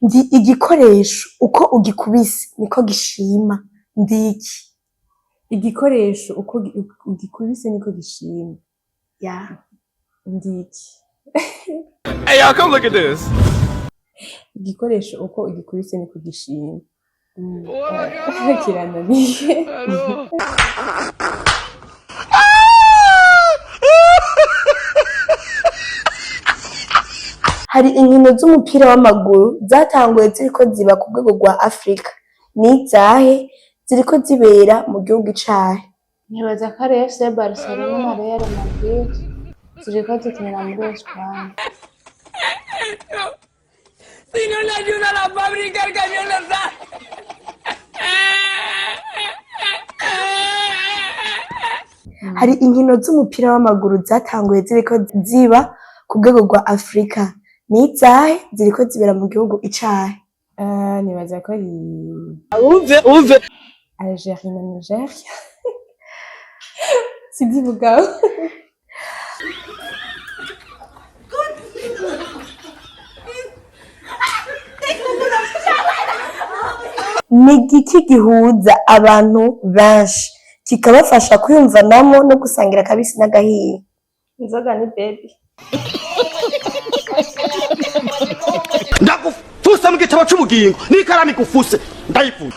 Ndi igikoresho uko ugikubise niko gishima. Ndi iki? Igikoresho uko ugikubise niko gishima. Yeah. Ndi iki? Hey y'all, come look at this. Igikoresho uko ugikubise niko gishima. Kirananiye. Hari inkino z'umupira w'amaguru zatanguye ziriko ziba ku rwego rwa Afrika. Ni izahe ziriko zibera mu gihugu icahe? Nibaza ko ari FC Barcelona na Real Madrid ziriko zikinira muri Espagne. Si no le ayuda a la fábrica, el camión no está. Hari inkino z'umupira w'amaguru zatanguye ziriko ziba ku rwego rwa Afrika. Ni izahe ziriko zibera mu gihugu icahe? Nibaza ko ari Uve. Algérie na Niger. Sidi Bugao. Ni igiki gihuza abantu benshi kikabafasha kwiyumvanamo no gusangira akabisi n'agahiye? Inzoga ni baby. Ndagufusa mu gitabo c'ubugingo n'ikaramu igufuse ndayifuza.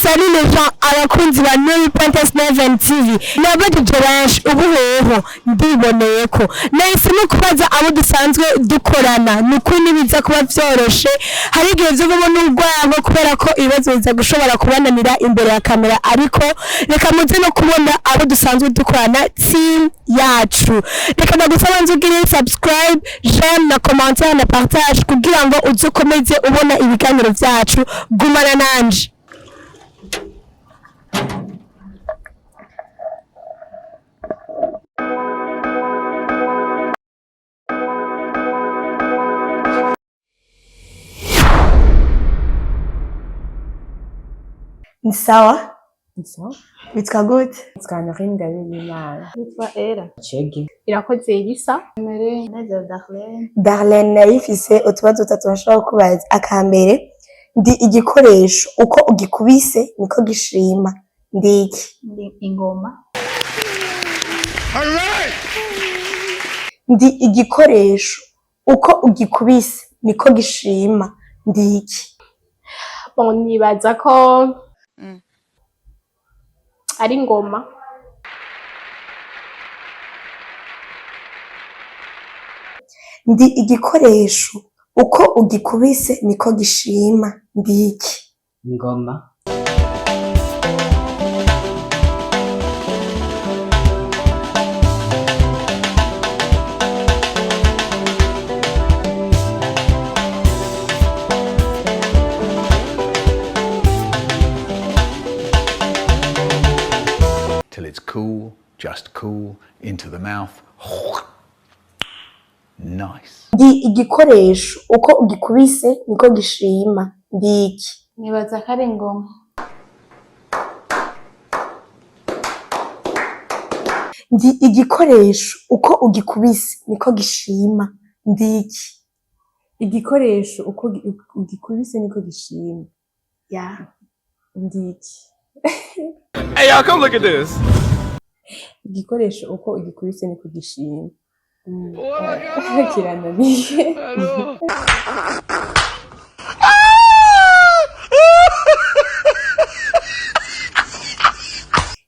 Salut les gens, abakunzi ba New.9 TV. Nabajije benshi ubuhoho ndiboneye ko nahisemo kubaza abo dusanzwe dukorana nukuri nibiza kuba vyoroshe. Hari igihe vyovamo n'urwango kubera ko ibibazo biza gushobora kubananira imbere ya kamera, ariko reka muze no kubona abo dusanzwe dukorana team yacu. Reka ndagusaba nzugire subscribe, j'aime na commentaire na partage kugira ngo uzukomeze ubona ibiganiro vyacu. Gumana nanje. Ni sawa? Sawa. Witwa gute? Twanarine Ngabiyimana. Yitwa Era. Chege. Irakoze Elisa. Mere Nadia Darlene. Darlene nayifise utubazo tutatu bashobora kubaza. Akambere, ndi igikoresho uko ugikubise niko gishima. Ndi iki? Ndi ingoma. Ndi igikoresho uko ugikubise niko gishima. Ndi iki? Bon, nibaza ko ari ingoma. Ndi igikoresho uko ugikubise niko gishima. Ndi iki? Ingoma. Till it's cool, just cool, into the mouth. Nice. Ndi igikoresho uko ugikubise niko gishima. Ndi iki? Nibaza ko ari ingoma. Ndi igikoresho uko ugikubise niko gishima. Ndi iki? Igikoresho uko ugikubise niko gishima. Yeah. Ndi iki? Hey y'all, come look at this. Igikoresho uko ugikubise niko gishima. Kirananiye.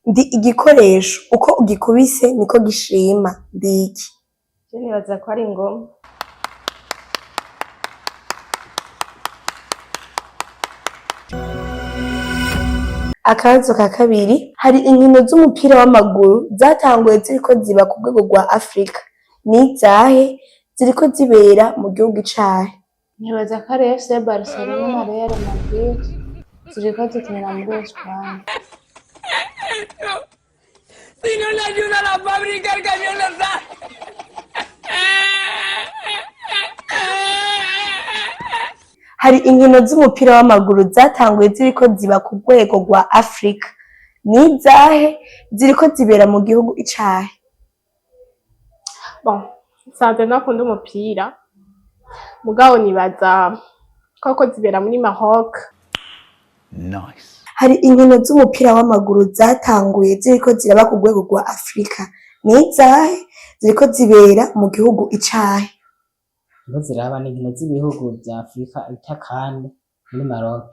Ndi igikoresho uko ugikubise niko gishima. Ndi iki? Nibaza ko ari ingoma. Akabazo ka kabiri, hari inkino z'umupira w'amaguru zatanguye ziriko ziba ku rwego rwa Afrika. Ni izahe ziriko zibera mu gihugu icahe? Nibaza ko ari FC Barcelona na Real Madrid ziriko zikinira muri Espagne. Si no le ayuda a la fábrica, el camión no está. Hari inkino z'umupira w'amaguru zatanguye ziriko ziba ku rwego rwa Afrika. Ni izahe ziriko zibera mu gihugu icahe? Bon, sanze nakunda umupira. Mugabo nibaza koko zibera muri Maroc. Nice. hari inkino z'umupira w'amaguru zatanguye ziriko ziraba ku rwego rwa Afrika n'izahe ziriko zibera mu gihugu icahe? Ngo ziraba n'inkino z'ibihugu vya Afrika itakane muri Maroc.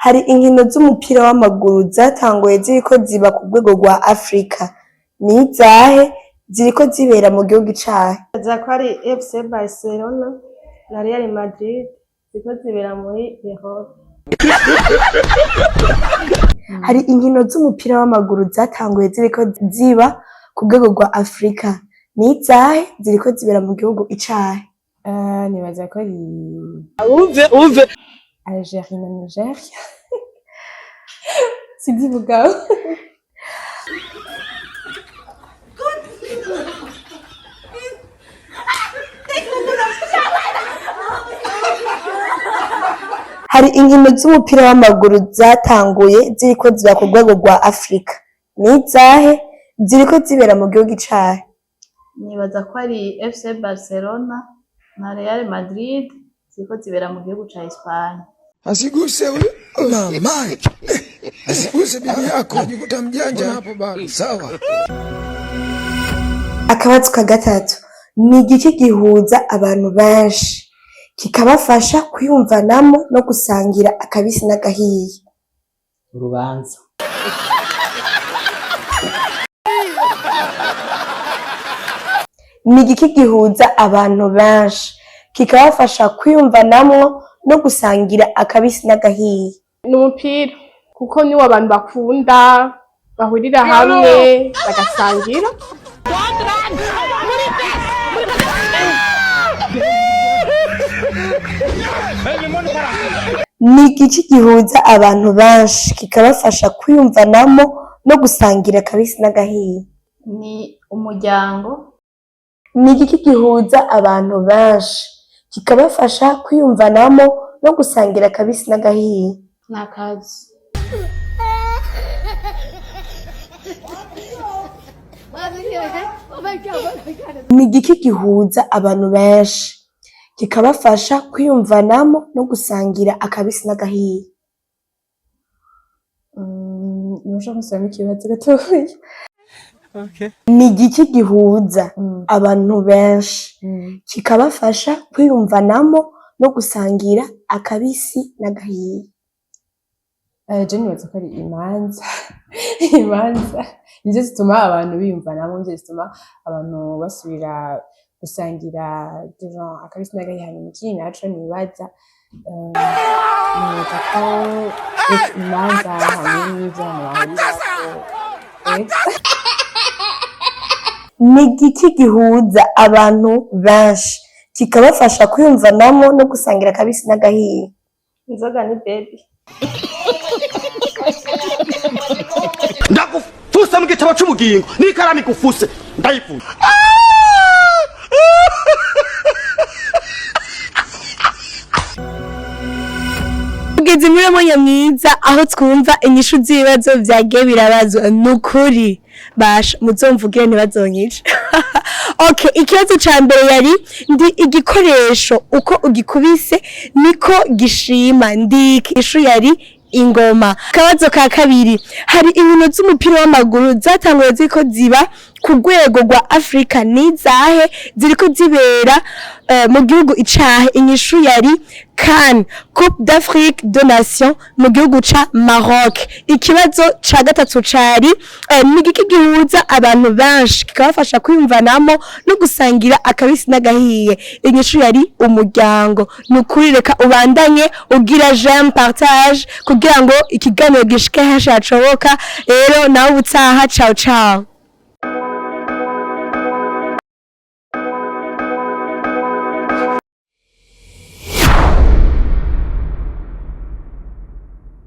hari inkino z'umupira w'amaguru zatanguye ziriko ziba ku rwego rwa Afrika n'izahe ziriko zibera mu gihugu icahe? Aza ko ari FC Barcelona na Real Madrid ziko zibera muri Europe. hari inkino z'umupira w'amaguru zatanguye ziriko ziba ku rwego rwa Afrika n'izahe ziriko zibera mu gihugu icahe? Nibaza ko ari umve Algérie na Niger. Sidi Bugao. hari inkino z'umupira w'amaguru zatanguye ziriko ziba ku rwego rwa Afrika n'izahe ziriko zibera mu gihugu icahe? Nibaza ko ari FC Barcelona na Real Madrid ziko zibera mu gihugu ca Espagne. Asiguse huyo mama. Asiguse bibi yako unajikuta mjanja hapo bado. Sawa. Akabazo ka gatatu ni igiki gihuza abantu benshi kikabafasha kwiyumvanamo no gusangira akabisi n'agahiye? Urubanza. ni igiki gihuza abantu benshi kikabafasha kwiyumvanamo no gusangira akabisi n'agahiye? N'umupira kuko niwo abantu bakunda bahurira hamwe bagasangira. ni igiki gihuza abantu benshi kikabafasha kwiyumvanamo no gusangira akabisi n'agahiye? Ni umuryango. ni igiki gihuza abantu benshi kikabafasha kwiyumvanamo no gusangira akabisi n'agahiye? N'akazi. ni igiki gihuza abantu benshi kikabafasha kwiyumvanamo no gusangira akabisi n'agahiye? Nusha kusoma ikibazo gatoya. ni igiki gihuza abantu benshi kikabafasha kwiyumvanamo no gusangira akabisi n'agahiye? Je nibaza ko ari imanza. Imanza nizo zituma abantu biyumvanamo, nizo zituma abantu basubira gusangira genre akabisi n'agahiye. Hanyuma ikindi naco nibaza nibaza ko imanza hamwe n'ivyo abantu bahurirako. ni igiki gihuza abantu benshi kikabafasha kwiyumvanamo no gusangira akabisi n'agahiye? Inzoga ni baby. ndagufuse mu gitabo c'ubugingo n'ikaramu igufuse ndayifuza. Tugeze muri Mwanya Mwiza aho twumva inyishu z'ibibazo vyagiye birabazwa. Nukuri basha muzomvugire ntibazonyica. Okay, ikibazo ca mbere yari ndi igikoresho uko ugikubise niko gishima ndiki. Ishu yari ingoma. Akabazo ka kabiri hari inkino z'umupira w'amaguru zatanguye ziriko ziba ku rwego rwa Afrika n'izahe ziriko zibera mu gihugu icahe? Inyishu yari CAN, Coupe d'Afrique de Nations mu gihugu ca Maroc. Ikibazo ca gatatu cari ni igiki gihuza abantu benshi kikabafasha kwiyumvanamo no gusangira akabisi n'agahiye? Inyishu yari umuryango. Nukuri reka ubandanye ugira j'aime partage kugira ngo ikiganiro gishike hashoboka. Rero nawe ubutaha, ciao ciao.